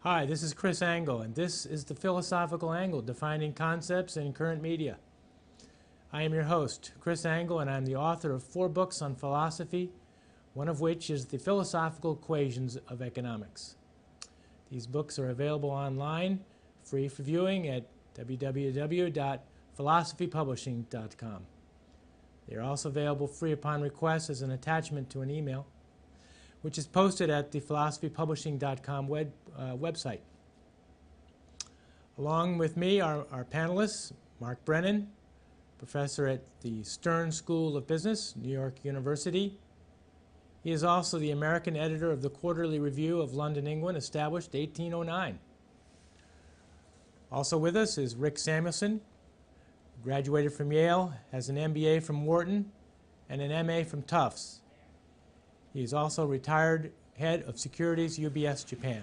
Hi, this is Chris Angle, and this is the Philosophical Angle, defining concepts in current media. I am your host, Chris Angle, and I'm the author of 4 books on philosophy, one of which is The Philosophical Equations of Economics. These books are available online, free for viewing at www.philosophypublishing.com. They are also available free upon request as an attachment to an email, which is posted at the philosophypublishing.com website. Along with me are our panelists, Mark Brennan, professor at the Stern School of Business, New York University. He is also the American editor of the Quarterly Review of London, England, established 1809. Also with us is Rick Samuelson, graduated from Yale, has an MBA from Wharton, and an MA from Tufts. He is also retired head of securities, UBS Japan.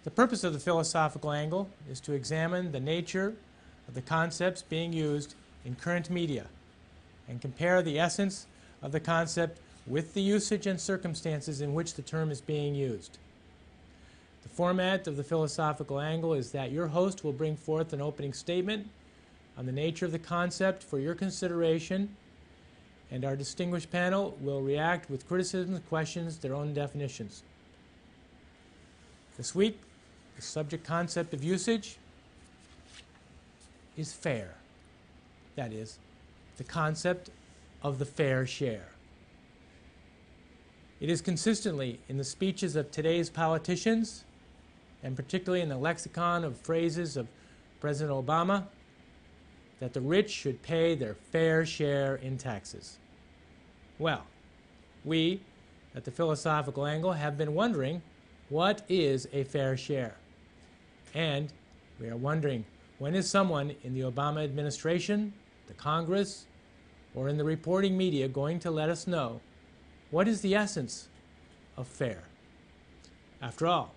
The purpose of the philosophical angle is to examine the nature of the concepts being used in current media and compare the essence of the concept with the usage and circumstances in which the term is being used. The format of the philosophical angle is that your host will bring forth an opening statement on the nature of the concept for your consideration, and our distinguished panel will react with criticisms, questions, their own definitions. This week, the subject concept of usage is fair. That is, the concept of the fair share. It is consistently in the speeches of today's politicians, and particularly in the lexicon of phrases of President Obama, that the rich should pay their fair share in taxes. Well, we at the philosophical angle have been wondering, what is a fair share? And we are wondering, when is someone in the Obama administration, the Congress, or in the reporting media going to let us know what is the essence of fair? After all,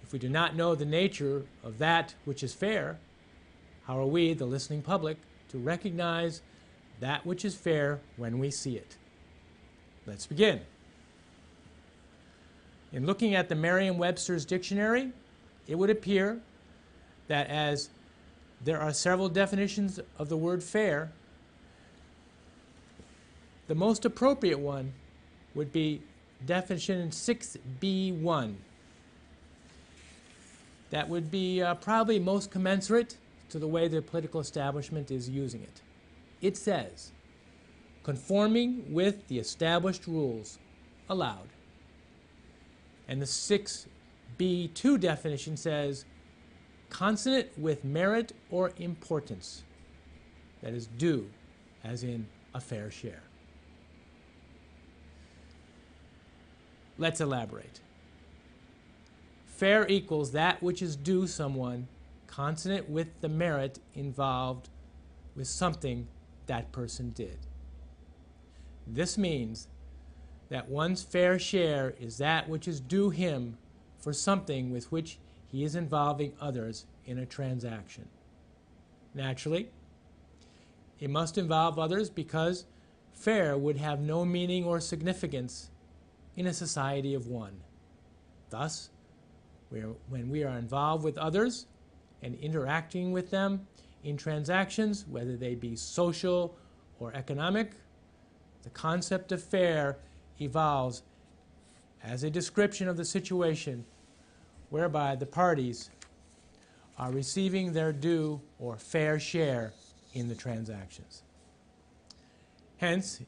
if we do not know the nature of that which is fair, how are we, the listening public, to recognize that which is fair when we see it? Let's begin. In looking at the Merriam-Webster's dictionary, it would appear that as there are several definitions of the word fair, the most appropriate one would be definition 6b1. That would be probably most commensurate to the way the political establishment is using it. It says, conforming with the established rules allowed. And the 6b2 definition says, consonant with merit or importance, that is due, as in a fair share. Let's elaborate. Fair equals that which is due someone, consonant with the merit involved with something that person did. This means that one's fair share is that which is due him for something with which he is involving others in a transaction. Naturally, it must involve others because fair would have no meaning or significance in a society of one. Thus, when we are involved with others and interacting with them in transactions, whether they be social or economic, the concept of fair evolves as a description of the situation whereby the parties are receiving their due or fair share in the transactions. Hence,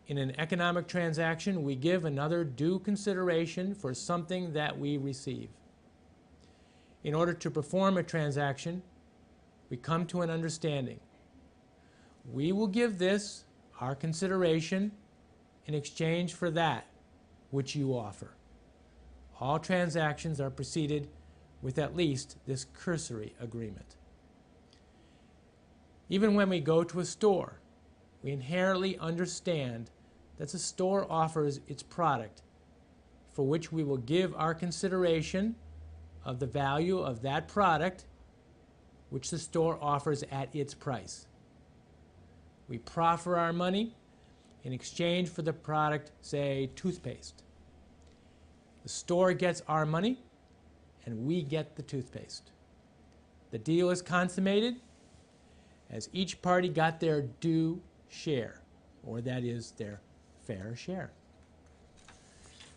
in an economic transaction, we give another due consideration for something that we receive. In order to perform a transaction, we come to an understanding. We will give this, our consideration, in exchange for that which you offer. All transactions are preceded with at least this cursory agreement. Even when we go to a store, we inherently understand that the store offers its product, for which we will give our consideration of the value of that product which the store offers at its price. We proffer our money in exchange for the product, say, toothpaste. The store gets our money and we get the toothpaste. The deal is consummated as each party got their due share, or that is their fair share.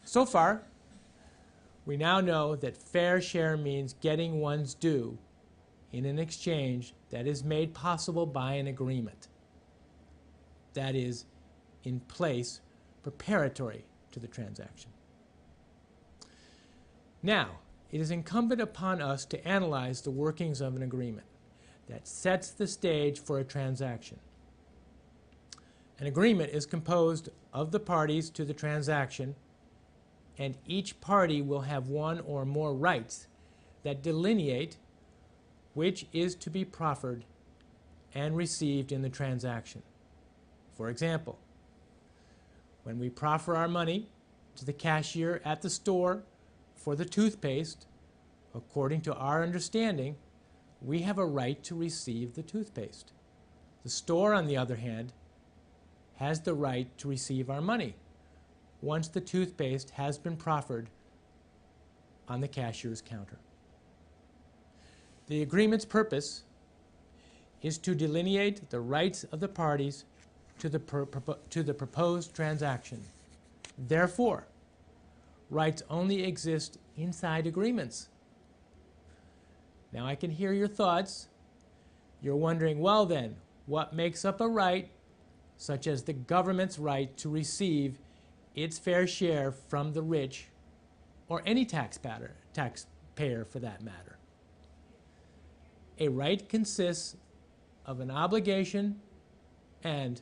So far, we now know that fair share means getting one's due in an exchange that is made possible by an agreement that is in place preparatory to the transaction. Now, it is incumbent upon us to analyze the workings of an agreement that sets the stage for a transaction. An agreement is composed of the parties to the transaction, and each party will have one or more rights that delineate which is to be proffered and received in the transaction. For example, when we proffer our money to the cashier at the store for the toothpaste, according to our understanding, we have a right to receive the toothpaste. The store, on the other hand, has the right to receive our money once the toothpaste has been proffered on the cashier's counter. The agreement's purpose is to delineate the rights of the parties to the proposed transaction. Therefore, rights only exist inside agreements. Now I can hear your thoughts. You're wondering, well then, what makes up a right, such as the government's right to receive its fair share from the rich, or any taxpayer for that matter? A right consists of an obligation and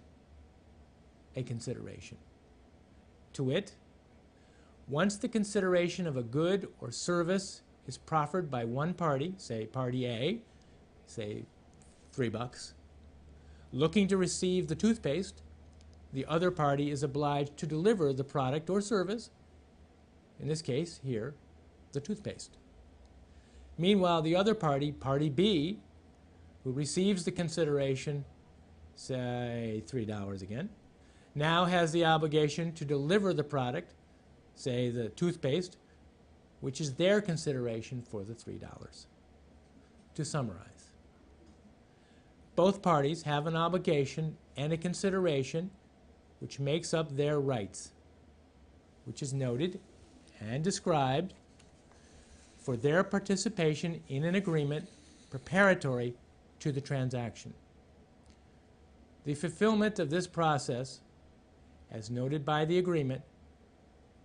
a consideration. To wit, once the consideration of a good or service is proffered by one party, say party A, say $3, looking to receive the toothpaste, the other party is obliged to deliver the product or service, in this case here, the toothpaste. Meanwhile, the other party, party B, who receives the consideration, say $3 again, now has the obligation to deliver the product, say the toothpaste, which is their consideration for the $3. To summarize, both parties have an obligation and a consideration which makes up their rights, which is noted and described for their participation in an agreement preparatory to the transaction. The fulfillment of this process, as noted by the agreement,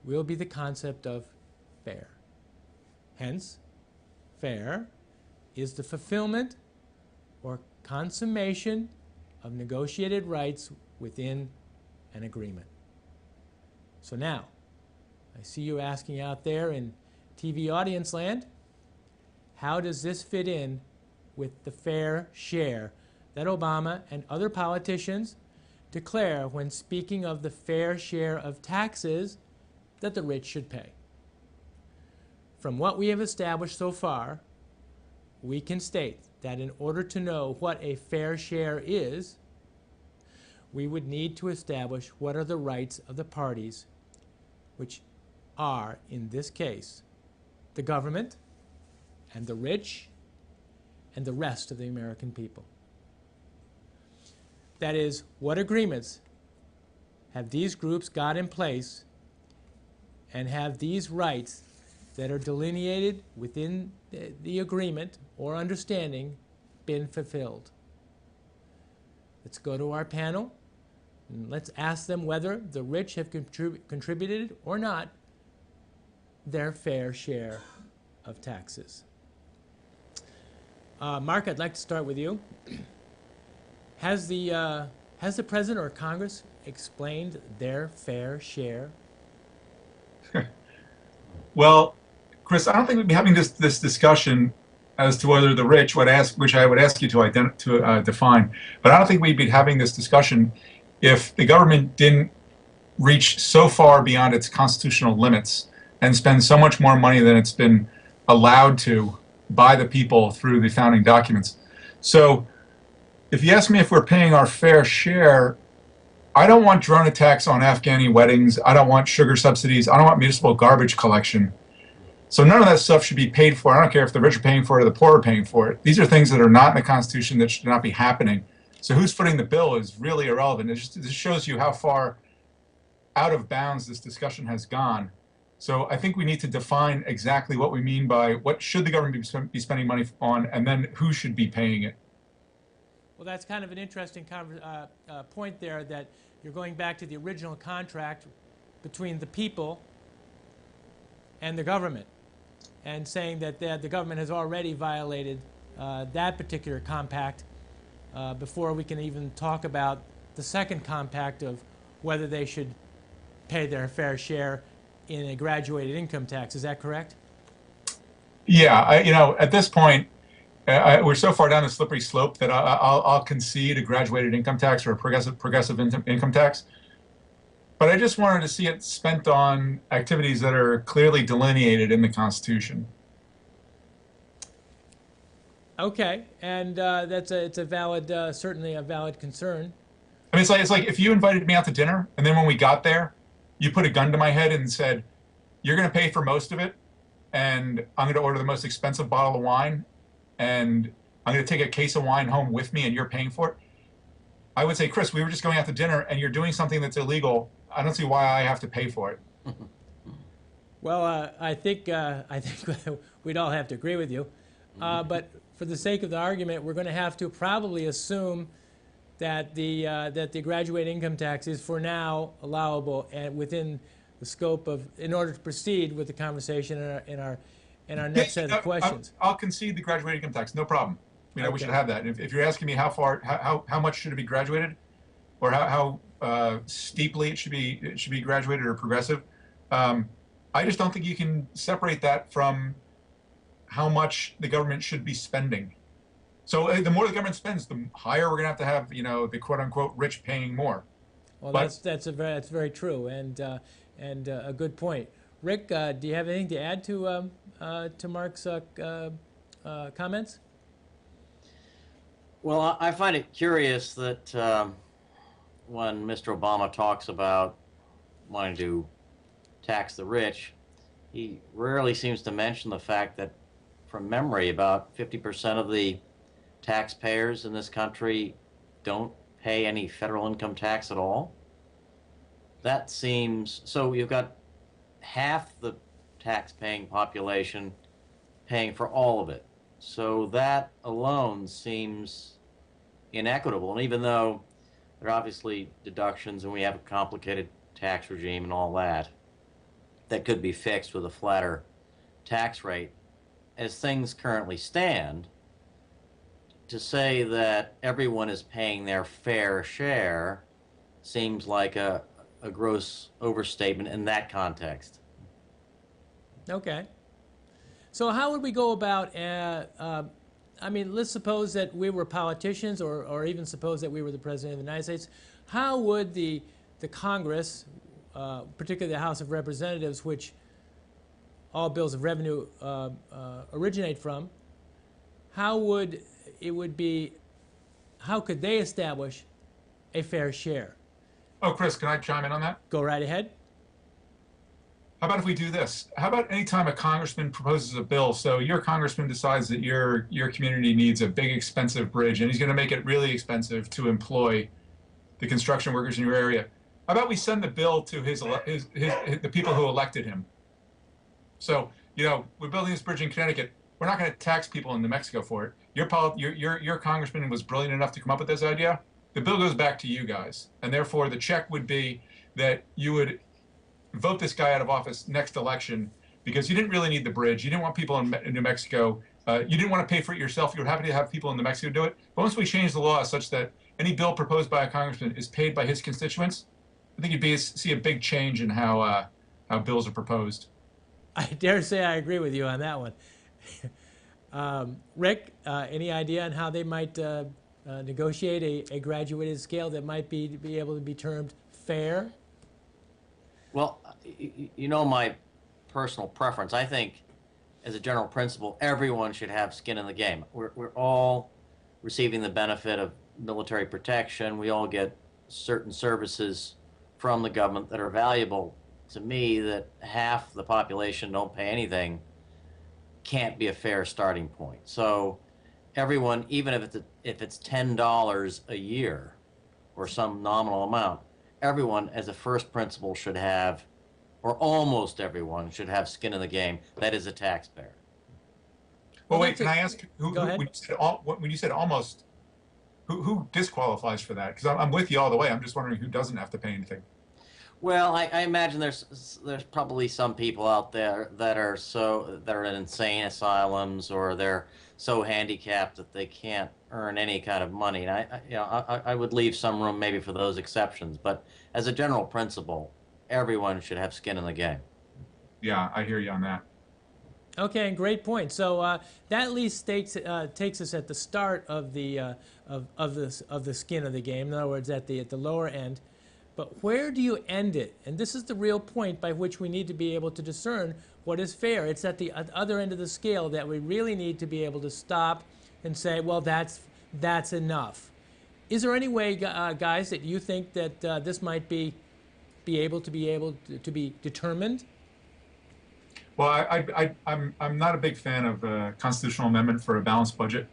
will be the concept of fair. Hence, fair is the fulfillment or consummation of negotiated rights within an agreement. So now, I see you asking out there in TV audience land, how does this fit in with the fair share that Obama and other politicians declare when speaking of the fair share of taxes that the rich should pay? From what we have established so far, we can state that in order to know what a fair share is, we would need to establish what are the rights of the parties, which are, in this case, the government and the rich and the rest of the American people. That is, what agreements have these groups got in place, and have these rights that are delineated within the agreement or understanding been fulfilled? Let's go to our panel and let's ask them whether the rich have contributed or not their fair share of taxes. Mark, I'd like to start with you. Has the President or Congress explained their fair share? Well, Chris, I don't think we'd be having this discussion as to whether the rich would ask, which I would ask you to define. But I don't think we'd be having this discussion if the government didn't reach so far beyond its constitutional limits and spend so much more money than it's been allowed to by the people through the founding documents. So if you ask me if we're paying our fair share, I don't want drone attacks on Afghani weddings. I don't want sugar subsidies. I don't want municipal garbage collection. So none of that stuff should be paid for. I don't care if the rich are paying for it or the poor are paying for it. These are things that are not in the Constitution that should not be happening. So who's footing the bill is really irrelevant. This shows you how far out of bounds this discussion has gone. So I think we need to define exactly what we mean by what should the government be spending money on, and then who should be paying it. Well, that's kind of an interesting point there, that you're going back to the original contract between the people and the government, and saying that the government has already violated that particular compact before we can even talk about the second compact of whether they should pay their fair share in a graduated income tax. Is that correct? Yeah, at this point, we're so far down the slippery slope that I'll concede a graduated income tax or a progressive income tax. But I just wanted to see it spent on activities that are clearly delineated in the Constitution. Okay, and it's a valid, certainly a valid concern. I mean, it's like if you invited me out to dinner, and then when we got there, you put a gun to my head and said, "You're going to pay for most of it, and I'm going to order the most expensive bottle of wine, and I'm going to take a case of wine home with me, and you're paying for it." I would say, Chris, we were just going out to dinner, and you're doing something that's illegal. I don't see why I have to pay for it. Well, I think we'd all have to agree with you, but for the sake of the argument, we're going to have to probably assume that the graduate income tax is for now allowable and within the scope of, in order to proceed with the conversation in our next set of questions. I'll concede the graduate income tax, no problem. Okay. We should have that. If you're asking me how much should it be graduated, or how steeply it should be graduated or progressive, I just don't think you can separate that from how much the government should be spending. So the more the government spends, the higher we're going to have, the quote unquote rich paying more. Well, that's very true, and a good point. Rick, do you have anything to add to Mark's comments? Well, I find it curious that when Mr. Obama talks about wanting to tax the rich, he rarely seems to mention the fact that, from memory, about 50% of the taxpayers in this country don't pay any federal income tax at all. That seems, so you've got half the tax-paying population paying for all of it. So that alone seems inequitable. And even though there are obviously deductions and we have a complicated tax regime and all that, that could be fixed with a flatter tax rate, as things currently stand, to say that everyone is paying their fair share seems like a gross overstatement in that context. Okay. So how would we go about, I mean, let's suppose that we were politicians, or even suppose that we were the President of the United States. How would the Congress, particularly the House of Representatives, which all bills of revenue originate from, how could they establish a fair share? Oh, Chris, can I chime in on that? Go right ahead. How about if we do this? How about anytime a congressman proposes a bill, so your congressman decides that your community needs a big, expensive bridge, and he's going to make it really expensive to employ the construction workers in your area. How about we send the bill to the people who elected him? So, we're building this bridge in Connecticut. We're not going to tax people in New Mexico for it. Your congressman was brilliant enough to come up with this idea. The bill goes back to you guys, and therefore the check would be that you would vote this guy out of office next election because you didn't really need the bridge. You didn't want people in New Mexico. You didn't want to pay for it yourself. You were happy to have people in New Mexico do it. But once we change the law such that any bill proposed by a congressman is paid by his constituents, I think you'd see a big change in how bills are proposed. I dare say I agree with you on that one. Rick, any idea on how they might negotiate a graduated scale that might be able to be termed fair? Well, my personal preference. I think, as a general principle, everyone should have skin in the game. We're all receiving the benefit of military protection. We all get certain services from the government that are valuable. To me, that half the population don't pay anything can't be a fair starting point. So everyone, even if it's $10 a year or some nominal amount, everyone as a first principle should have, or almost everyone should have skin in the game. That is a taxpayer. Well, Well, wait, that's can a, I ask go ahead. when you said almost, who disqualifies for that? Because I'm with you all the way. I'm just wondering who doesn't have to pay anything. Well, I imagine there's probably some people out there that are in insane asylums, or they're so handicapped that they can't earn any kind of money. And I would leave some room maybe for those exceptions, but as a general principle, everyone should have skin in the game. Yeah, I hear you on that. Okay, great point. So that at least takes us at the start of the of the skin of the game. In other words, at the lower end. But where do you end it? And this is the real point by which we need to be able to discern what is fair. It's at the other end of the scale that we really need to be able to stop and say, well, that's enough. Is there any way, guys, that you think that this might be able to be determined? Well, I'm not a big fan of a constitutional amendment for a balanced budget,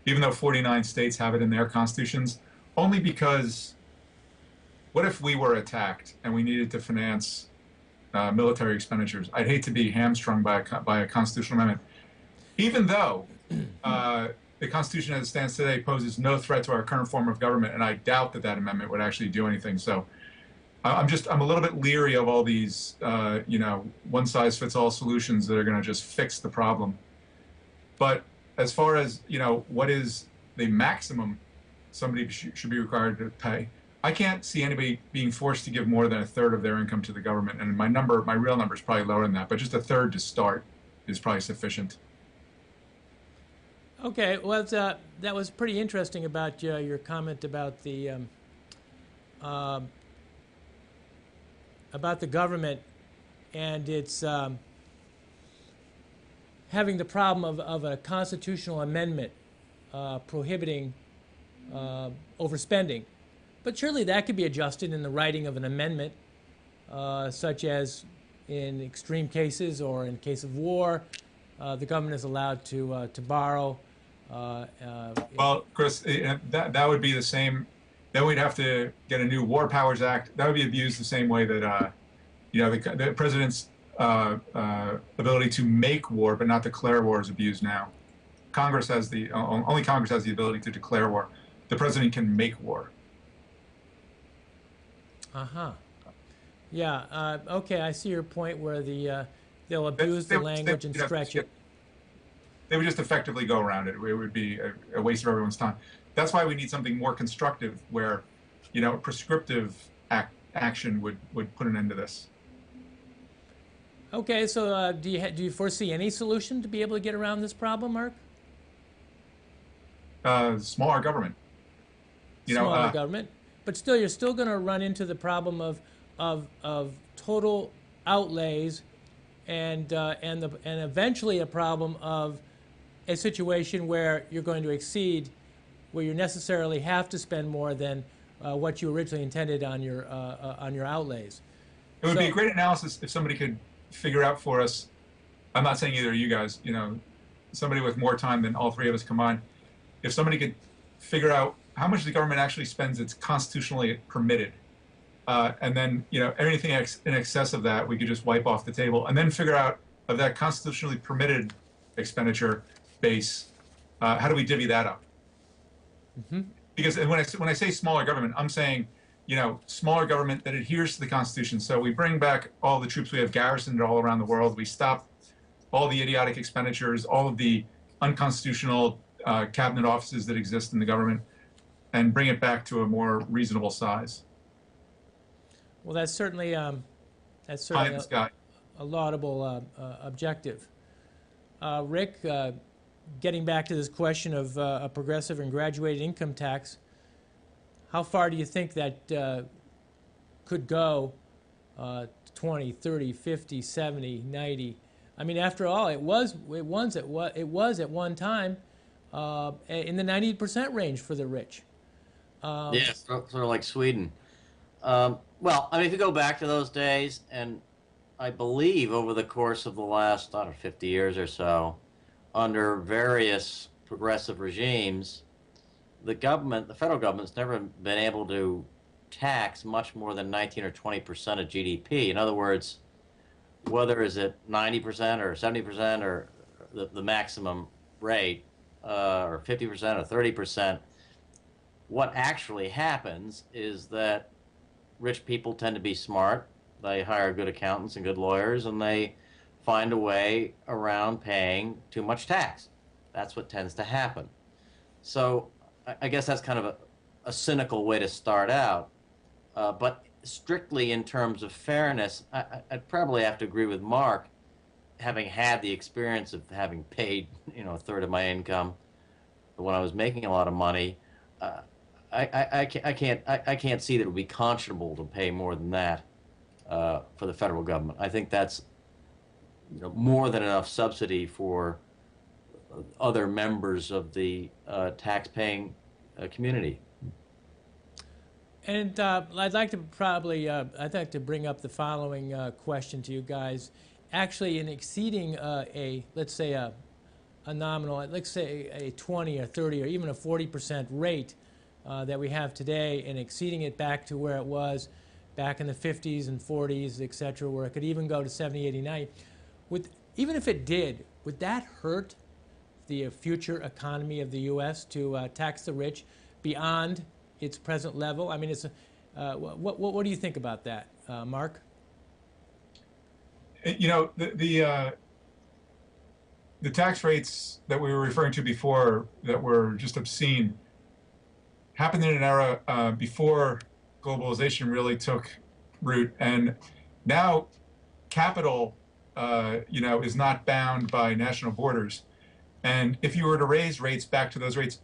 even though 49 states have it in their constitutions, only because what if we were attacked and we needed to finance military expenditures? I'd hate to be hamstrung by a constitutional amendment, even though the Constitution as it stands today poses no threat to our current form of government, and I doubt that that amendment would actually do anything. So I'm a little bit leery of all these one size fits all solutions that are going to just fix the problem. But as far as what is the maximum somebody should be required to pay, I can't see anybody being forced to give more than a third of their income to the government. And my real number is probably lower than that, but just a third to start is probably sufficient. Okay, well, that was pretty interesting about your comment about the government and its having the problem of a constitutional amendment prohibiting overspending. But surely that could be adjusted in the writing of an amendment, such as in extreme cases or in case of war, the government is allowed to borrow. Well, Chris, that would be the same. Then we'd have to get a new War Powers Act. That would be abused the same way that the president's ability to make war but not declare war is abused now. Only Congress has the ability to declare war. The president can make war. Yeah. Okay, I see your point where they'll abuse the language and stretch it. They would just effectively go around it. It would be a waste of everyone's time. That's why we need something more constructive, where, prescriptive action would put an end to this. Okay, so do you foresee any solution to be able to get around this problem, Mark? Smaller government. Smaller government, but still, you're still going to run into the problem of total outlays, and eventually a problem of a situation where you're going to exceed, where you necessarily have to spend more than what you originally intended on your outlays. It would be a great analysis if somebody could figure out for us. I'm not saying either of you guys, somebody with more time than all three of us combined. If somebody could figure out how much the government actually spends that's constitutionally permitted, and then anything in excess of that we could just wipe off the table, and then figure out of that constitutionally permitted expenditure base, how do we divvy that up? Mm-hmm. Because when I say smaller government, I'm saying smaller government that adheres to the Constitution. So we bring back all the troops we have garrisoned all around the world. We stop all the idiotic expenditures, all of the unconstitutional cabinet offices that exist in the government, and bring it back to a more reasonable size. Well, that's certainly a laudable objective. Rick, getting back to this question of a progressive and graduated income tax, how far do you think that could go? 20, 30, 50, 70, 90? I mean, after all, it was at one time in the 90% range for the rich. Yes, sort of like Sweden. Well, I mean, if you go back to those days, and I believe over the course of the last, I don't know, 50 years or so, under various progressive regimes, the federal government's never been able to tax much more than 19 or 20% of GDP. In other words, whether is it 90% or 70% or the maximum rate, or 50% or 30%, what actually happens is that rich people tend to be smart. They hire good accountants and good lawyers, and they find a way around paying too much tax. That's what tends to happen. So I guess that's kind of a cynical way to start out. But strictly in terms of fairness, I'd probably have to agree with Mark, having had the experience of having paid, a third of my income when I was making a lot of money. I can't see that it would be conscionable to pay more than that for the federal government. I think that's more than enough subsidy for other members of the tax-paying community. And I'd like to bring up the following question to you guys. Actually, in exceeding let's say a nominal, let's say a 20 or 30 or even a 40% rate that we have today, and exceeding it back to where it was back in the 50s and 40s, et cetera, where it could even go to 70, 80, 90. Even if it did, would that hurt the future economy of the U.S. to tax the rich beyond its present level? I mean, what do you think about that, Mark? The tax rates that we were referring to before that were just obscene happened in an era before globalization really took root, and now capital, is not bound by national borders. And if you were to raise rates back to those rates,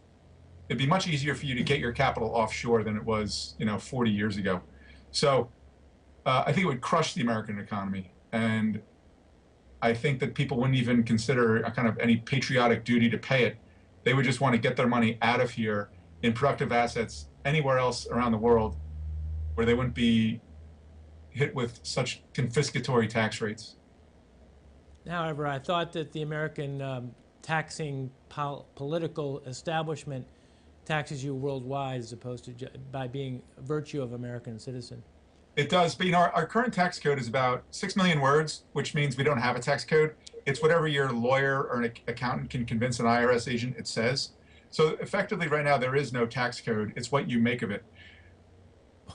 it'd be much easier for you to get your capital offshore than it was, 40 years ago. So I think it would crush the American economy. And I think that people wouldn't even consider a kind of any patriotic duty to pay it. They would just want to get their money out of here in productive assets anywhere else around the world where they wouldn't be hit with such confiscatory tax rates. However, I thought that the American taxing political establishment taxes you worldwide as opposed to by being a virtue of American citizen. It does, but our current tax code is about 6 million words, which means we don't have a tax code. It's whatever your lawyer or an accountant can convince an IRS agent it says. So effectively right now there is no tax code. It's what you make of it.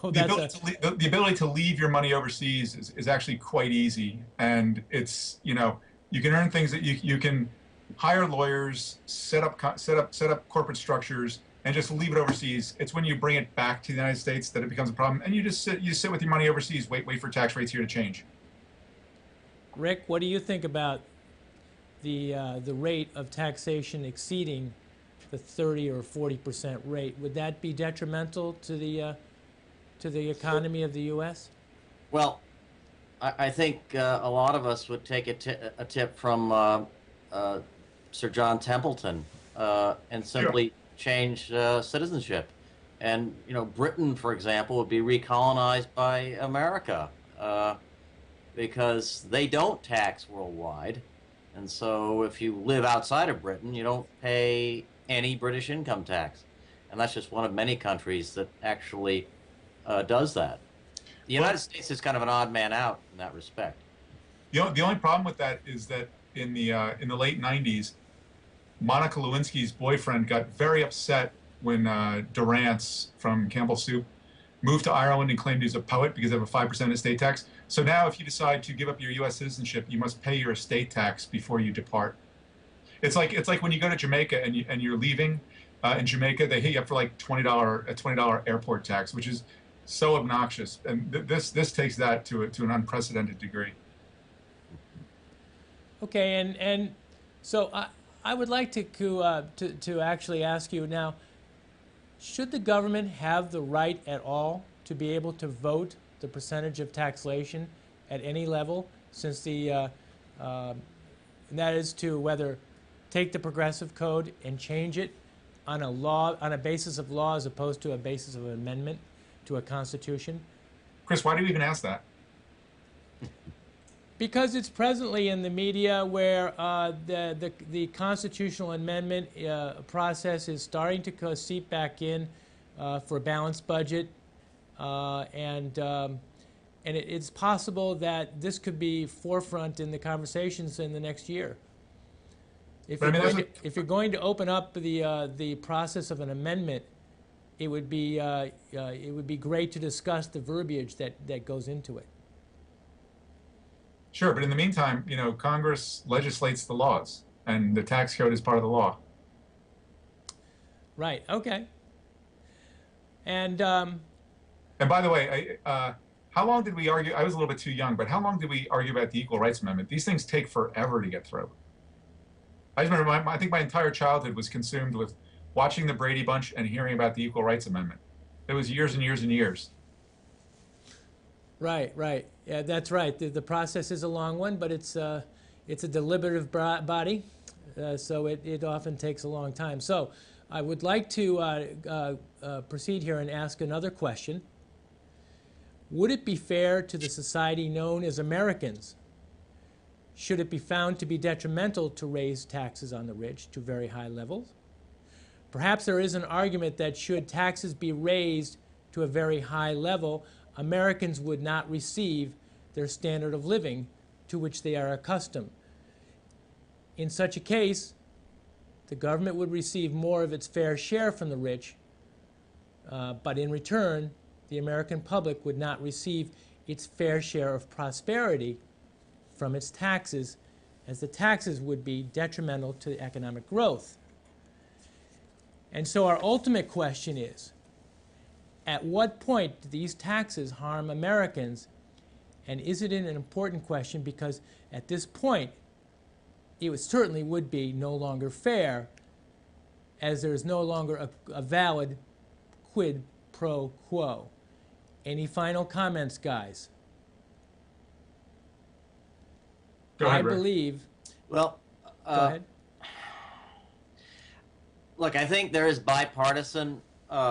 Oh, the ability to leave your money overseas is actually quite easy. And it's, you can earn things that you can hire lawyers, set up corporate structures, and just leave it overseas. It's when you bring it back to the United States that it becomes a problem. And you sit with your money overseas, wait for tax rates here to change. Rick, what do you think about the rate of taxation exceeding the 30 or 40% rate? Would that be detrimental to the economy of the U.S.? Well, I think a lot of us would take a tip from Sir John Templeton and simply change citizenship. And, Britain, for example, would be recolonized by America because they don't tax worldwide. And so if you live outside of Britain, you don't pay any British income tax. And that's just one of many countries that actually does that. The United States is kind of an odd man out in that respect. The only problem with that is that in the late 90s, Monica Lewinsky's boyfriend got very upset when Durrance from Campbell Soup moved to Ireland and claimed he was a poet because of a 5% estate tax. So now if you decide to give up your U.S. citizenship, you must pay your estate tax before you depart. It's like when you go to Jamaica and you're leaving in Jamaica, they hit you up for like a $20 airport tax, which is so obnoxious. And this takes that to an unprecedented degree. Okay, and so I would like to actually ask you now, should the government have the right at all to be able to vote the percentage of taxation at any level, since and that is to whether take the progressive code and change it on a basis of law as opposed to a basis of an amendment to a constitution? Chris, why do you even ask that? Because it's presently in the media where the constitutional amendment process is starting to seep back in for a balanced budget, and it's possible that this could be forefront in the conversations in the next year. If But I you're mean, going to, if you're going to open up the process of an amendment, it would be great to discuss the verbiage that goes into it. sure, but in the meantime, you know, Congress legislates the laws, and the tax code is part of the law. Right. Okay. And And by the way, how long did we argue? I was a little bit too young, but how long did we argue about the Equal Rights Amendment? These things take forever to get through. I just remember, I think my entire childhood was consumed with watching the Brady Bunch and hearing about the Equal Rights Amendment. It was years and years and years. right, right. Yeah, that's right. The process is a long one, but it's a deliberative body, so it often takes a long time. So I would like to proceed here and ask another question. Would it be fair to the society known as Americans, should it be found to be detrimental to raise taxes on the rich to very high levels? Perhaps there is an argument that should taxes be raised to a very high level, Americans would not receive their standard of living to which they are accustomed. In such a case, the government would receive more of its fair share from the rich, but in return, the American public would not receive its fair share of prosperity from its taxes, as the taxes would be detrimental to economic growth. And so our ultimate question is, at what point do these taxes harm Americans? And is it an important question? Because at this point, it certainly would be no longer fair, as there is no longer a valid quid pro quo. Any final comments, guys? Go ahead, I Rick. believe. Well, Go ahead. look, I think there is bipartisan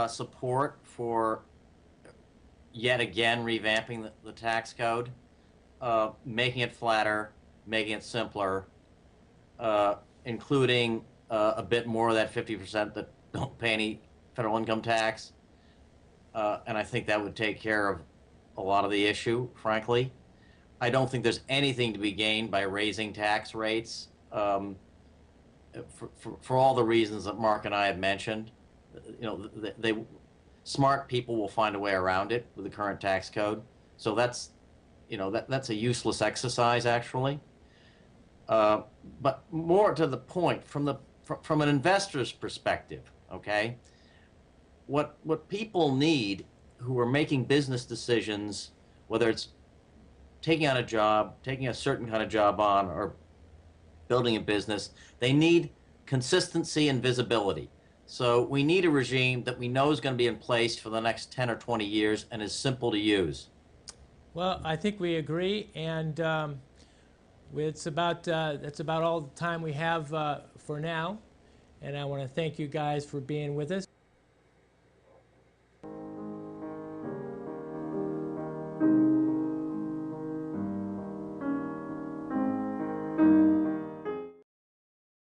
support for yet again revamping the tax code, making it flatter, making it simpler, including a bit more of that 50% that don't pay any federal income tax. And I think that would take care of a lot of the issue, frankly. I don't think there's anything to be gained by raising tax rates for all the reasons that Mark and I have mentioned. You know, smart people will find a way around it with the current tax code. So that's, you know, that's a useless exercise, actually. But more to the point, from an investor's perspective, okay, what people need who are making business decisions, whether it's taking on a job, taking a certain kind of job on, or building a business, they need consistency and visibility. So we need a regime that we know is going to be in place for the next 10 or 20 years and is simple to use. Well, I think we agree, and that's about all the time we have for now. And I want to thank you guys for being with us.